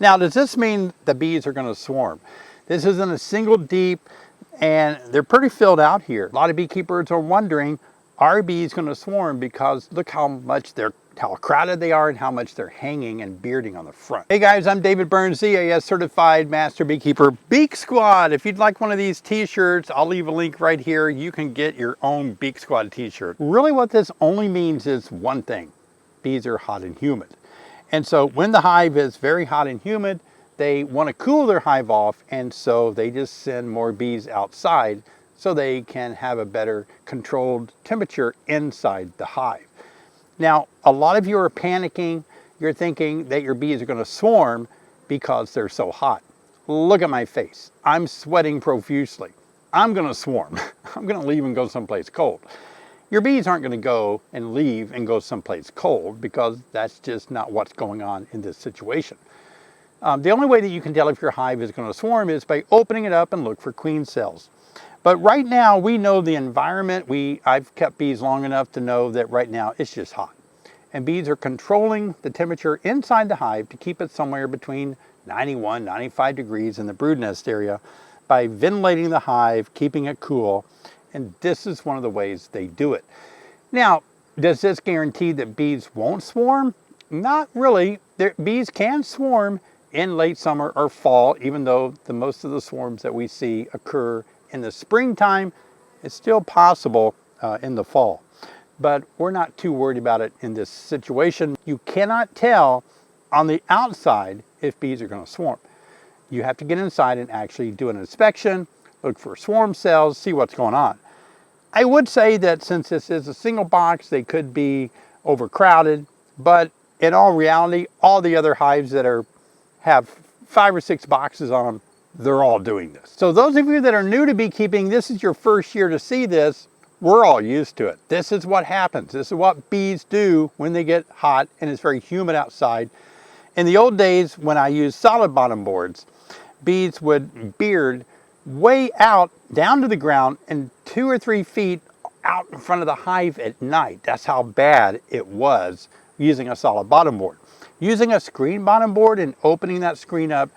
Now, does this mean the bees are going to swarm? This isn't a single deep, and they're pretty filled out here. A lot of beekeepers are wondering, are bees going to swarm? Because look how crowded they are and how much they're hanging and bearding on the front. Hey guys, I'm David Burns, ZAS Certified Master Beekeeper. Beak Squad, if you'd like one of these t-shirts, I'll leave a link right here. You can get your own Beak Squad t-shirt. Really what this only means is one thing: bees are hot and humid. And so when the hive is very hot and humid, they want to cool their hive off, and so they just send more bees outside so they can have a better controlled temperature inside the hive. Now, a lot of you are panicking. You're thinking that your bees are going to swarm because they're so hot. Look at my face. I'm sweating profusely. I'm going to swarm. I'm going to leave and go someplace cold. Your bees aren't going to go and leave and go someplace cold, because that's just not what's going on in this situation. The only way that you can tell if your hive is going to swarm is by opening it up and look for queen cells. But right now we know the environment. I've kept bees long enough to know that right now it's just hot. And bees are controlling the temperature inside the hive to keep it somewhere between 91, 95 degrees in the brood nest area by ventilating the hive, keeping it cool. And this is one of the ways they do it. Now, does this guarantee that bees won't swarm? Not really. Bees can swarm in late summer or fall, even though most of the swarms that we see occur in the springtime. It's still possible in the fall. But we're not too worried about it in this situation. You cannot tell on the outside if bees are going to swarm. You have to get inside and actually do an inspection, look for swarm cells, see what's going on. I would say that since this is a single box, they could be overcrowded, but in all reality, all the other hives that have 5 or 6 boxes on them, they're all doing this. So those of you that are new to beekeeping, this is your first year to see this. We're all used to it. This is what happens. This is what bees do when they get hot and it's very humid outside. In the old days, when I used solid bottom boards, bees would beard way out down to the ground and 2 or 3 feet out in front of the hive at night. That's how bad it was using a solid bottom board. Using a screen bottom board and opening that screen up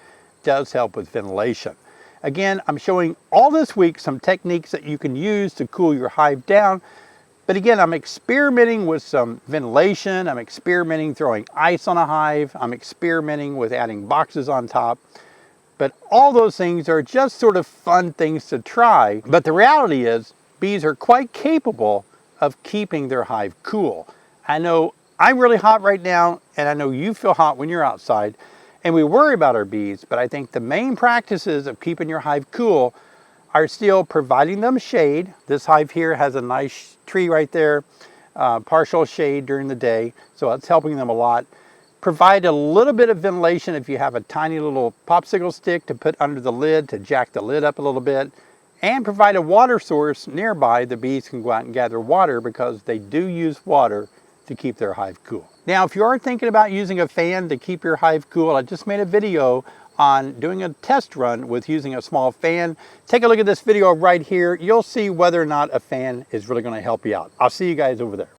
does help with ventilation. Again, I'm showing all this week some techniques that you can use to cool your hive down. But again, I'm experimenting with some ventilation. I'm experimenting throwing ice on a hive. I'm experimenting with adding boxes on top. But all those things are just sort of fun things to try. But the reality is, bees are quite capable of keeping their hive cool. I know I'm really hot right now, and I know you feel hot when you're outside, and we worry about our bees, but I think the main practices of keeping your hive cool are still providing them shade. This hive here has a nice tree right there, partial shade during the day, so it's helping them a lot. Provide a little bit of ventilation if you have a tiny little popsicle stick to put under the lid to jack the lid up a little bit, and provide a water source nearby. The bees can go out and gather water because they do use water to keep their hive cool. Now, if you are thinking about using a fan to keep your hive cool, I just made a video on doing a test run with using a small fan. Take a look at this video right here. You'll see whether or not a fan is really going to help you out. I'll see you guys over there.